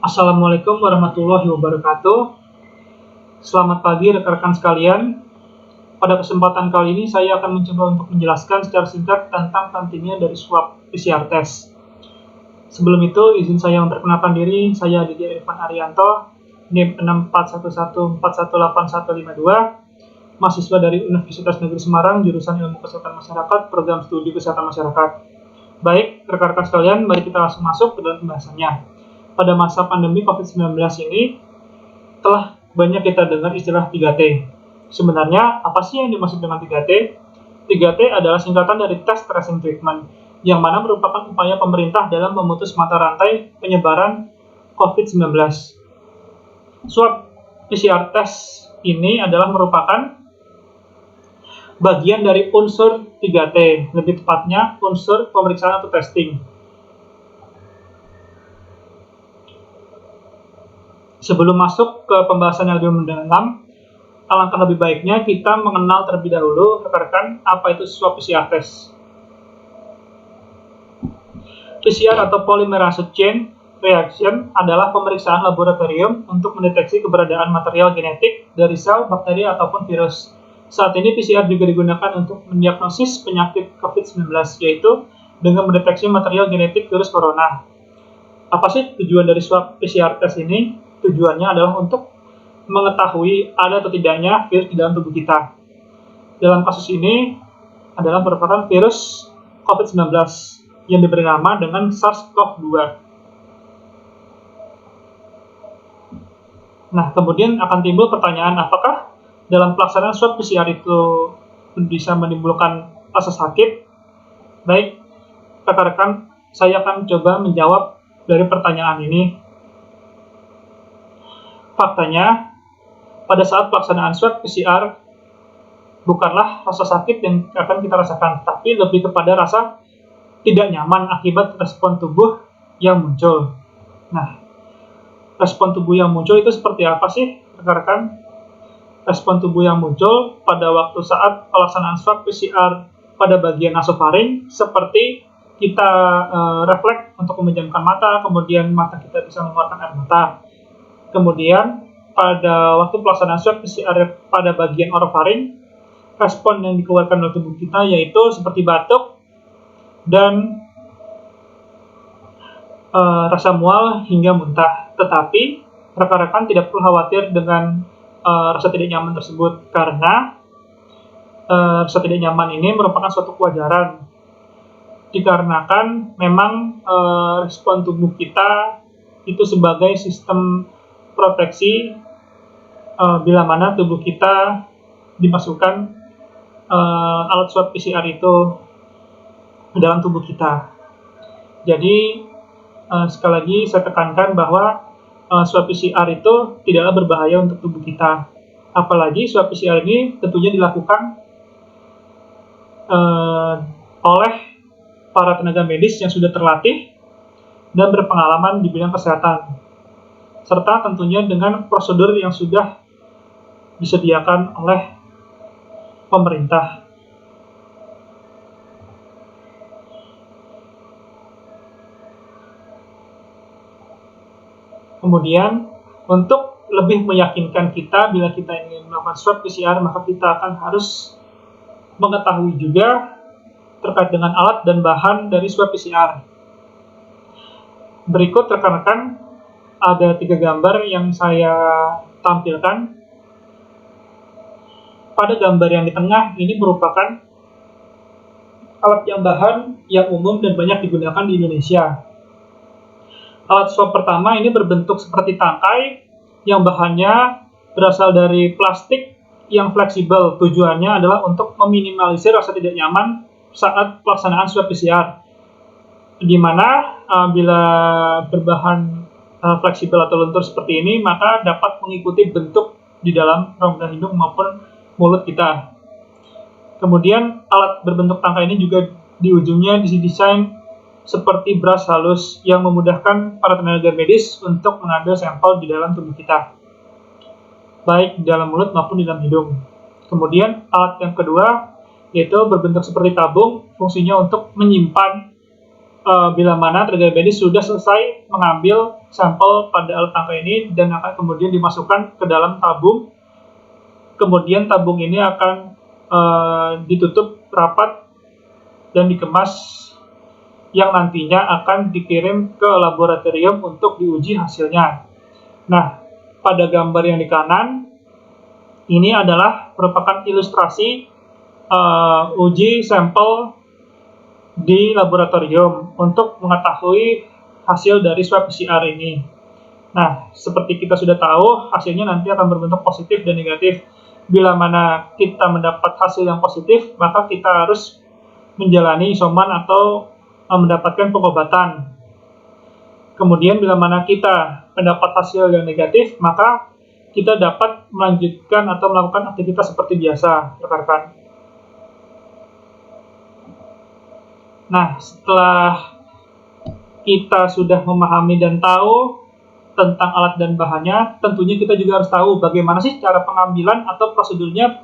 Assalamualaikum warahmatullahi wabarakatuh. Selamat pagi rekan-rekan sekalian. Pada kesempatan kali ini saya akan mencoba untuk menjelaskan secara singkat tentang pentingnya dari swab PCR test. Sebelum itu, izin saya memperkenalkan diri. Saya Didi Irfan Arianto, NIM 64114185152, mahasiswa dari Universitas Negeri Semarang, jurusan Ilmu Kesehatan Masyarakat, program studi Kesehatan Masyarakat. Baik, rekan-rekan sekalian, mari kita langsung masuk ke dalam pembahasannya. Pada masa pandemi COVID-19 ini, telah banyak kita dengar istilah 3T. Sebenarnya, apa sih yang dimaksud dengan 3T? 3T adalah singkatan dari Test Tracing Treatment, yang mana merupakan upaya pemerintah dalam memutus mata rantai penyebaran COVID-19. Swab PCR test ini adalah merupakan bagian dari unsur 3T, lebih tepatnya unsur pemeriksaan atau testing. Sebelum masuk ke pembahasan yang lebih mendalam, alangkah lebih baiknya kita mengenal terlebih dahulu rekan-rekan apa itu swab PCR test. PCR atau polymerase chain reaction adalah pemeriksaan laboratorium untuk mendeteksi keberadaan material genetik dari sel, bakteri, ataupun virus. Saat ini PCR juga digunakan untuk mendiagnosis penyakit COVID-19, yaitu dengan mendeteksi material genetik virus corona. Apa sih tujuan dari swab PCR test ini? Tujuannya adalah untuk mengetahui ada atau tidaknya virus di dalam tubuh kita. Dalam kasus ini adalah merupakan virus COVID-19 yang diberi nama dengan SARS-CoV-2. Nah, kemudian akan timbul pertanyaan, apakah dalam pelaksanaan swab PCR itu bisa menimbulkan rasa sakit? Baik, rekan-rekan, saya akan coba menjawab dari pertanyaan ini. Faktanya, pada saat pelaksanaan swab PCR, bukanlah rasa sakit yang akan kita rasakan, tapi lebih kepada rasa tidak nyaman akibat respon tubuh yang muncul. Nah, respon tubuh yang muncul itu seperti apa sih, rekan-rekan? Respon tubuh yang muncul pada waktu saat pelaksanaan swab PCR pada bagian nasofaring, seperti kita refleks untuk memejamkan mata, kemudian mata kita bisa mengeluarkan air mata. Kemudian, pada waktu pelaksanaan swab PCR pada bagian orofaring, respon yang dikeluarkan oleh tubuh kita yaitu seperti batuk dan rasa mual hingga muntah. Tetapi, rekan-rekan tidak perlu khawatir dengan rasa tidak nyaman tersebut, karena rasa tidak nyaman ini merupakan suatu kewajaran. Dikarenakan memang respon tubuh kita itu sebagai sistem proteksi bila mana tubuh kita dimasukkan alat swab PCR itu ke dalam tubuh kita. Jadi sekali lagi saya tekankan bahwa swab PCR itu tidaklah berbahaya untuk tubuh kita. Apalagi swab PCR ini tentunya dilakukan oleh para tenaga medis yang sudah terlatih dan berpengalaman di bidang kesehatan, serta tentunya dengan prosedur yang sudah disediakan oleh pemerintah. Kemudian, untuk lebih meyakinkan kita bila kita ingin melakukan swab PCR, maka kita akan harus mengetahui juga terkait dengan alat dan bahan dari swab PCR. Berikut rekan-rekan, ada 3 gambar yang saya tampilkan. Pada gambar yang di tengah ini merupakan alat yang bahan yang umum dan banyak digunakan di Indonesia. Alat swab pertama ini berbentuk seperti tangkai yang bahannya berasal dari plastik yang fleksibel. Tujuannya adalah untuk meminimalisir rasa tidak nyaman saat pelaksanaan swab PCR. Di mana bila berbahan fleksibel atau lentur seperti ini, maka dapat mengikuti bentuk di dalam rongga hidung maupun mulut kita. Kemudian alat berbentuk tangkai ini juga di ujungnya didesain seperti brush halus yang memudahkan para tenaga medis untuk mengambil sampel di dalam tubuh kita, baik di dalam mulut maupun di dalam hidung. Kemudian alat yang kedua yaitu berbentuk seperti tabung, fungsinya untuk menyimpan bila mana tenaga medis sudah selesai mengambil sampel pada alat tangkai ini dan akan kemudian dimasukkan ke dalam tabung. Kemudian tabung ini akan ditutup rapat dan dikemas, yang nantinya akan dikirim ke laboratorium untuk diuji hasilnya. Nah, pada gambar yang di kanan ini adalah merupakan ilustrasi uji sampel di laboratorium untuk mengetahui hasil dari swab PCR ini. Nah, seperti kita sudah tahu, hasilnya nanti akan berbentuk positif dan negatif. Bila mana kita mendapat hasil yang positif, maka kita harus menjalani isoman atau mendapatkan pengobatan. Kemudian bila mana kita mendapat hasil yang negatif, maka kita dapat melanjutkan atau melakukan aktivitas seperti biasa, rekan-rekan. Nah, setelah kita sudah memahami dan tahu tentang alat dan bahannya, tentunya kita juga harus tahu bagaimana sih cara pengambilan atau prosedurnya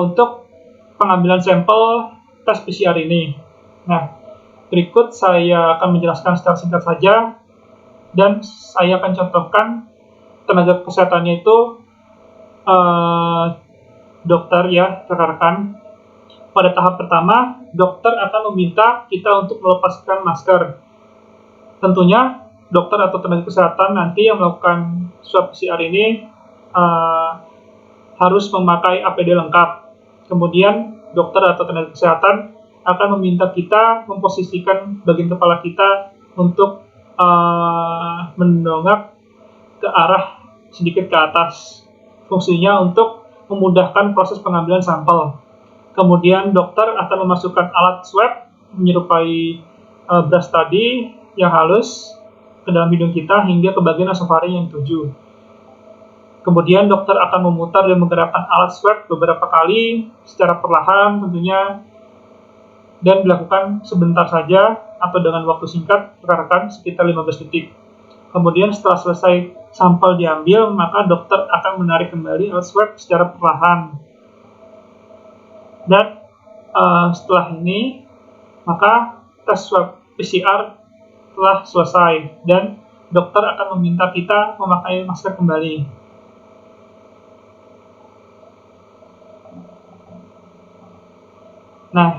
untuk pengambilan sampel tes PCR ini. Nah, berikut saya akan menjelaskan secara singkat saja, dan saya akan contohkan tenaga kesehatannya itu dokter ya, rekan-rekan. Pada tahap pertama, dokter akan meminta kita untuk melepaskan masker. Tentunya, dokter atau tenaga kesehatan nanti yang melakukan swab PCR ini harus memakai APD lengkap. Kemudian, dokter atau tenaga kesehatan akan meminta kita memposisikan bagian kepala kita untuk mendongak ke arah sedikit ke atas. Fungsinya untuk memudahkan proses pengambilan sampel. Kemudian dokter akan memasukkan alat swab menyerupai brush tadi yang halus ke dalam hidung kita hingga ke bagian nasofaring yang dituju. Kemudian dokter akan memutar dan menggerakkan alat swab beberapa kali secara perlahan tentunya, dan dilakukan sebentar saja atau dengan waktu singkat, rekan-rekan, sekitar 15 detik. Kemudian setelah selesai sampel diambil, maka dokter akan menarik kembali alat swab secara perlahan. Dan setelah ini, maka tes swab PCR telah selesai dan dokter akan meminta kita memakai masker kembali. Nah,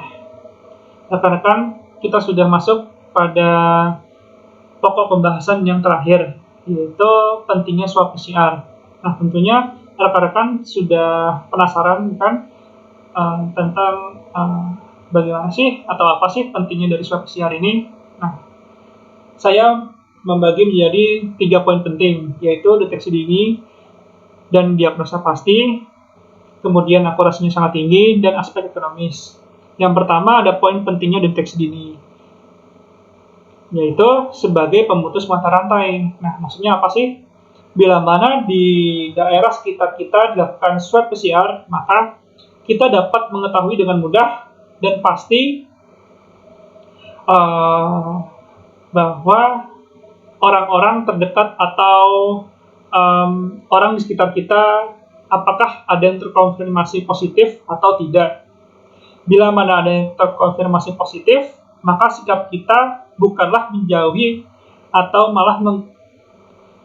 rekan-rekan, kita sudah masuk pada pokok pembahasan yang terakhir, yaitu pentingnya swab PCR. Nah, tentunya rekan-rekan sudah penasaran kan tentang bagaimana sih atau apa sih pentingnya dari swab PCR ini. Nah, saya membagi menjadi 3 poin penting, yaitu deteksi dini dan diagnosa pasti, kemudian akurasinya sangat tinggi, dan aspek ekonomis. Yang pertama ada poin pentingnya deteksi dini, yaitu sebagai pemutus mata rantai. Nah, maksudnya apa sih? Bila mana di daerah sekitar kita dilakukan swab PCR, maka kita dapat mengetahui dengan mudah dan pasti bahwa orang-orang terdekat atau orang di sekitar kita apakah ada yang terkonfirmasi positif atau tidak. Bila mana ada yang terkonfirmasi positif, maka sikap kita bukanlah menjauhi atau malah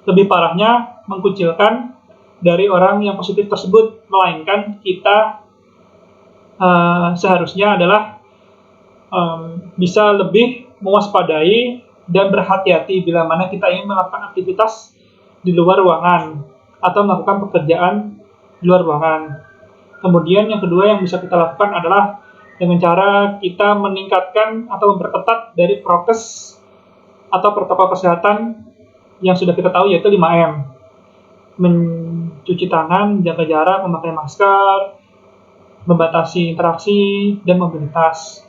lebih parahnya mengkucilkan dari orang yang positif tersebut, melainkan kita seharusnya adalah bisa lebih mewaspadai dan berhati-hati bila mana kita ingin melakukan aktivitas di luar ruangan atau melakukan pekerjaan di luar ruangan. Kemudian yang kedua yang bisa kita lakukan adalah dengan cara kita meningkatkan atau memperketat dari prokes atau protokol kesehatan yang sudah kita tahu, yaitu 5M. Mencuci tangan, jaga jarak, memakai masker, membatasi interaksi, dan mobilitas.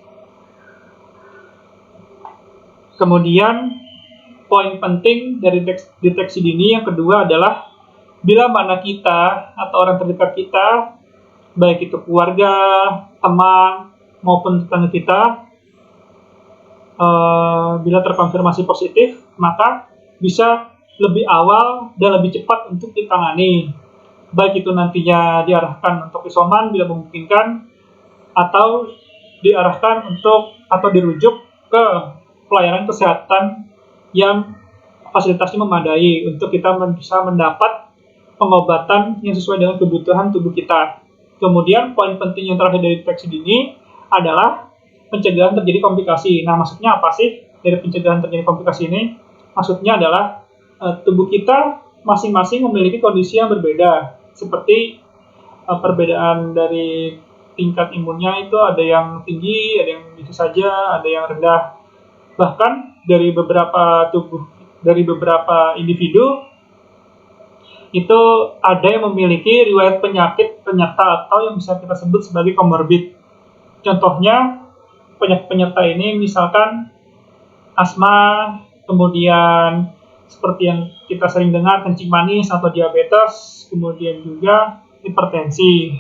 Kemudian, poin penting dari deteksi dini yang kedua adalah bila mana kita atau orang terdekat kita, baik itu keluarga, teman, maupun tetangga kita, bila terkonfirmasi positif, maka bisa lebih awal dan lebih cepat untuk ditangani. Baik itu nantinya diarahkan untuk isoman bila memungkinkan, atau diarahkan untuk atau dirujuk ke pelayanan kesehatan yang fasilitasnya memadai untuk kita bisa mendapat pengobatan yang sesuai dengan kebutuhan tubuh kita. Kemudian poin penting yang terakhir dari deteksi dini adalah pencegahan terjadi komplikasi. Nah, maksudnya apa sih dari pencegahan terjadi komplikasi ini? Maksudnya adalah tubuh kita masing-masing memiliki kondisi yang berbeda. Seperti perbedaan dari tingkat imunnya itu ada yang tinggi, ada yang biasa saja, ada yang rendah. Bahkan dari beberapa individu itu ada yang memiliki riwayat penyakit penyerta atau yang bisa kita sebut sebagai komorbid. Contohnya penyakit penyerta ini misalkan asma, kemudian seperti yang kita sering dengar kencing manis atau diabetes, kemudian juga hipertensi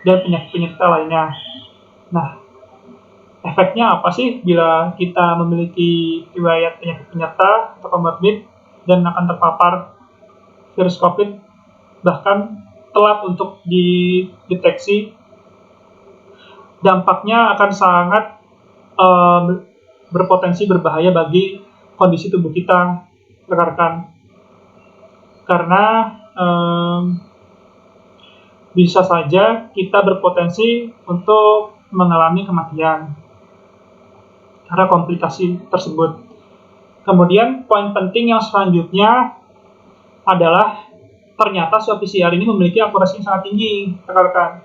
dan penyakit penyerta lainnya. Nah, efeknya apa sih bila kita memiliki riwayat penyakit penyerta atau komorbid dan akan terpapar virus COVID, bahkan telat untuk dideteksi? Dampaknya akan sangat berpotensi berbahaya bagi kondisi tubuh kita, rekan-rekan. Karena bisa saja kita berpotensi untuk mengalami kematian karena komplikasi tersebut. Kemudian poin penting yang selanjutnya adalah ternyata swab PCR ini memiliki akurasi yang sangat tinggi, rekan-rekan.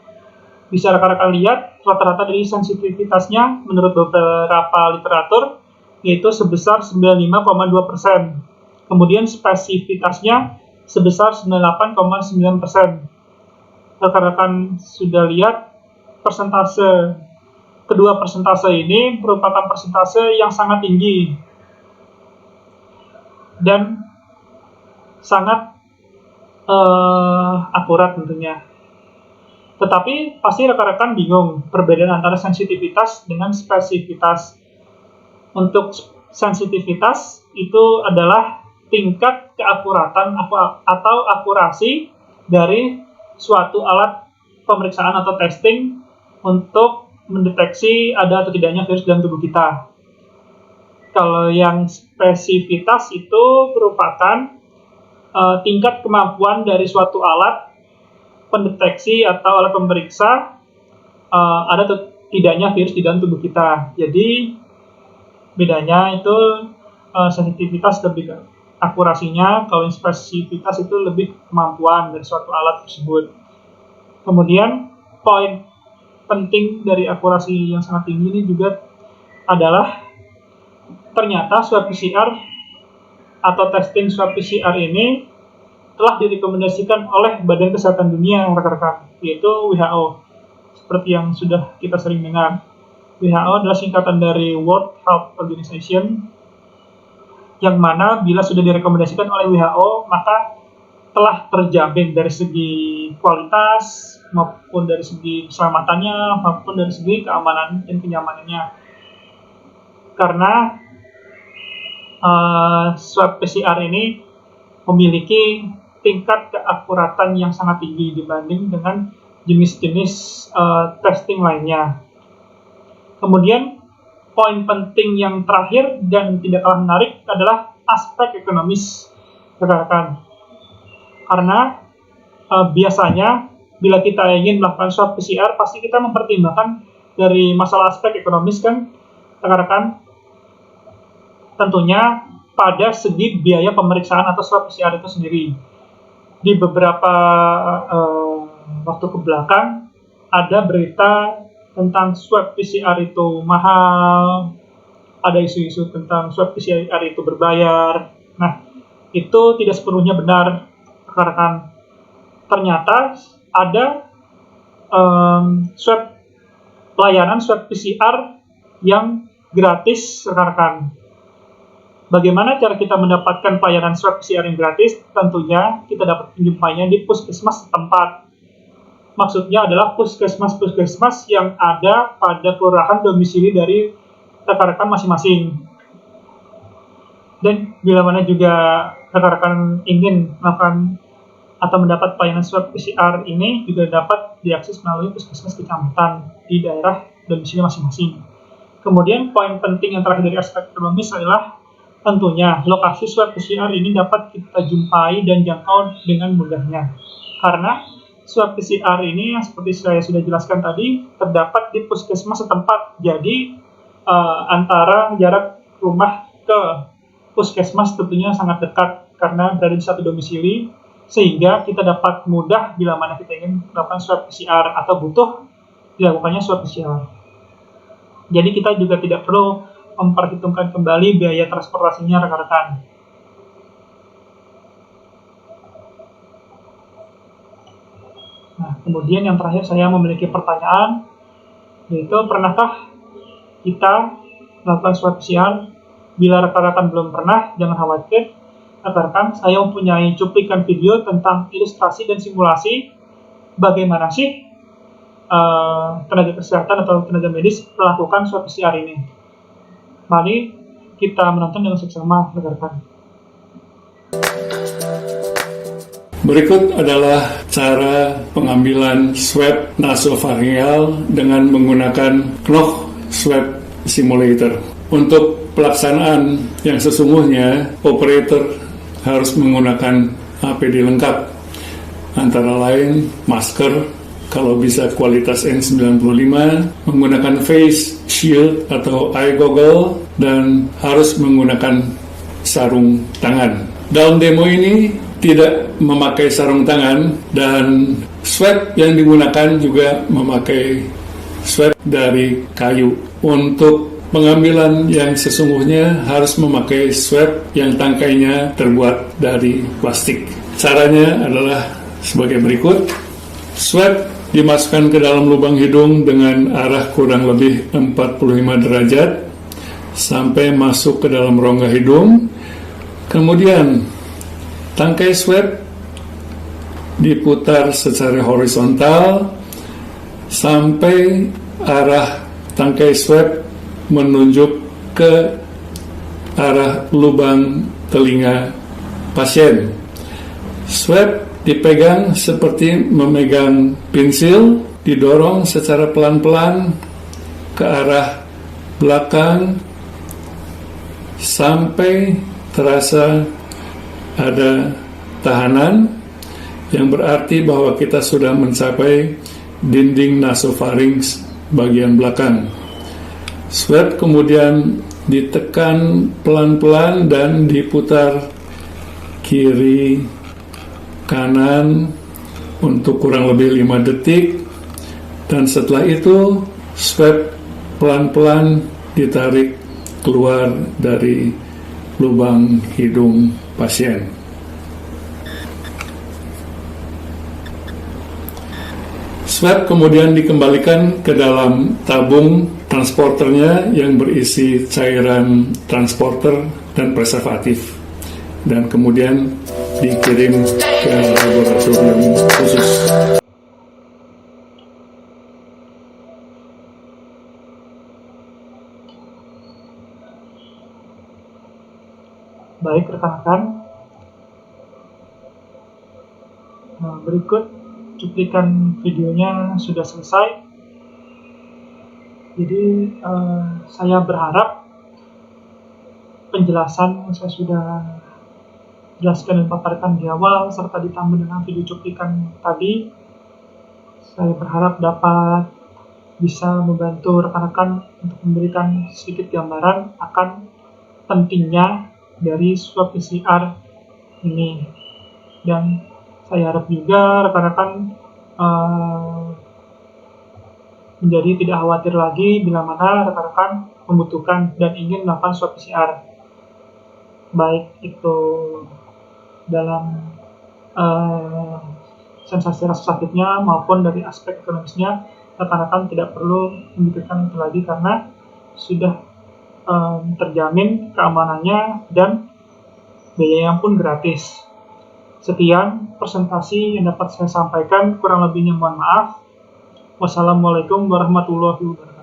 Bisa rekan-rekan lihat rata-rata dari sensitivitasnya menurut beberapa literatur yaitu sebesar 95,2%. Kemudian spesifitasnya sebesar 98,9%. Rekan-rekan sudah lihat persentase. Kedua persentase ini merupakan persentase yang sangat tinggi dan sangat akurat tentunya. Tetapi pasti rekan-rekan bingung perbedaan antara sensitivitas dengan spesifitas. Untuk sensitivitas itu adalah tingkat keakuratan atau akurasi dari suatu alat pemeriksaan atau testing untuk mendeteksi ada atau tidaknya virus dalam tubuh kita. Kalau yang spesifitas itu merupakan tingkat kemampuan dari suatu alat pendeteksi atau alat pemeriksa ada atau tidaknya virus di dalam tubuh kita. Jadi bedanya itu sensitivitas lebih akurasinya, kalau yang spesifitas itu lebih kemampuan dari suatu alat tersebut. Kemudian poin penting dari akurasi yang sangat tinggi ini juga adalah ternyata swab PCR atau testing swab PCR ini telah direkomendasikan oleh Badan Kesehatan Dunia, rekan-rekan, yaitu WHO. Seperti yang sudah kita sering dengar. WHO adalah singkatan dari World Health Organization, yang mana bila sudah direkomendasikan oleh WHO, maka telah terjamin dari segi kualitas, maupun dari segi keselamatannya, maupun dari segi keamanan dan kenyamanannya. Karena swab PCR ini memiliki tingkat keakuratan yang sangat tinggi dibanding dengan jenis-jenis testing lainnya. Kemudian poin penting yang terakhir dan tidak kalah menarik adalah aspek ekonomis, rekan-rekan. Karena biasanya bila kita ingin melakukan swab PCR, pasti kita mempertimbangkan dari masalah aspek ekonomis kan, rekan-rekan. Tentunya pada segi biaya pemeriksaan atau swab PCR itu sendiri. Di beberapa waktu kebelakang ada berita tentang swab PCR itu mahal, ada isu-isu tentang swab PCR itu berbayar. Nah, itu tidak sepenuhnya benar, rekan-rekan. Ternyata ada layanan swab PCR yang gratis, rekan-rekan. Bagaimana cara kita mendapatkan pelayanan swab PCR yang gratis? Tentunya kita dapat menjumpainya di puskesmas setempat. Maksudnya adalah puskesmas-puskesmas yang ada pada kelurahan domisili dari rekan-rekan masing-masing. Dan bila mana juga rekan-rekan ingin melakukan atau mendapat pelayanan swab PCR ini juga dapat diakses melalui puskesmas kecamatan di daerah domisili masing-masing. Kemudian poin penting yang terakhir dari aspek ekonomis adalah tentunya lokasi swab PCR ini dapat kita jumpai dan jangkau dengan mudahnya. Karena swab PCR ini yang seperti saya sudah jelaskan tadi terdapat di puskesmas setempat. Jadi antara jarak rumah ke puskesmas tentunya sangat dekat karena berada di satu domisili, sehingga kita dapat mudah bila mana kita ingin melakukan swab PCR atau butuh dilakukannya swab PCR. Jadi kita juga tidak perlu memperhitungkan kembali biaya transportasinya rekan-rekan. Nah, kemudian yang terakhir saya memiliki pertanyaan, yaitu pernahkah kita melakukan swab PCR? Bila rekan-rekan belum pernah, jangan khawatir. Rekan-rekan, saya mempunyai cuplikan video tentang ilustrasi dan simulasi bagaimana sih tenaga kesehatan atau tenaga medis melakukan swab PCR ini. Mari kita menonton dengan seksama, rekan-rekan. Berikut adalah cara pengambilan swab nasofaringeal dengan menggunakan Knoch Swab Simulator. Untuk pelaksanaan yang sesungguhnya, operator harus menggunakan APD lengkap, antara lain masker, kalau bisa kualitas N95, menggunakan face shield atau eye goggle, dan harus menggunakan sarung tangan. Dalam demo ini tidak memakai sarung tangan, dan swab yang digunakan juga memakai swab dari kayu. Untuk pengambilan yang sesungguhnya harus memakai swab yang tangkainya terbuat dari plastik. Caranya adalah sebagai berikut. Swab dimasukkan ke dalam lubang hidung dengan arah kurang lebih 45 derajat sampai masuk ke dalam rongga hidung. Kemudian tangkai swab diputar secara horizontal sampai arah tangkai swab menunjuk ke arah lubang telinga pasien. Swab dipegang seperti memegang pensil, didorong secara pelan-pelan ke arah belakang sampai terasa ada tahanan, yang berarti bahwa kita sudah mencapai dinding nasofarinks bagian belakang. Swab kemudian ditekan pelan-pelan dan diputar kiri kanan untuk kurang lebih 5 detik, dan setelah itu swab pelan-pelan ditarik keluar dari lubang hidung pasien. Swab kemudian dikembalikan ke dalam tabung transporternya yang berisi cairan transporter dan preservatif, dan kemudian dikirim ke laboratorium khusus. Baik rekan-rekan, berikut cuplikan videonya sudah selesai. Jadi saya berharap penjelasan yang saya sudah jelaskan dan paparkan di awal serta ditambah dengan video cuplikan tadi, saya berharap dapat bisa membantu rekan-rekan untuk memberikan sedikit gambaran akan pentingnya dari swab PCR ini. Dan saya harap juga rekan-rekan menjadi tidak khawatir lagi bila mana rekan-rekan membutuhkan dan ingin melakukan swab PCR, baik itu dalam sensasi rasa sakitnya maupun dari aspek ekonomisnya. Rekan-rekan tidak perlu memikirkan itu lagi karena sudah terjamin keamanannya dan biayanya pun gratis. Sekian presentasi yang dapat saya sampaikan, kurang lebihnya mohon maaf. Wassalamualaikum warahmatullahi wabarakatuh.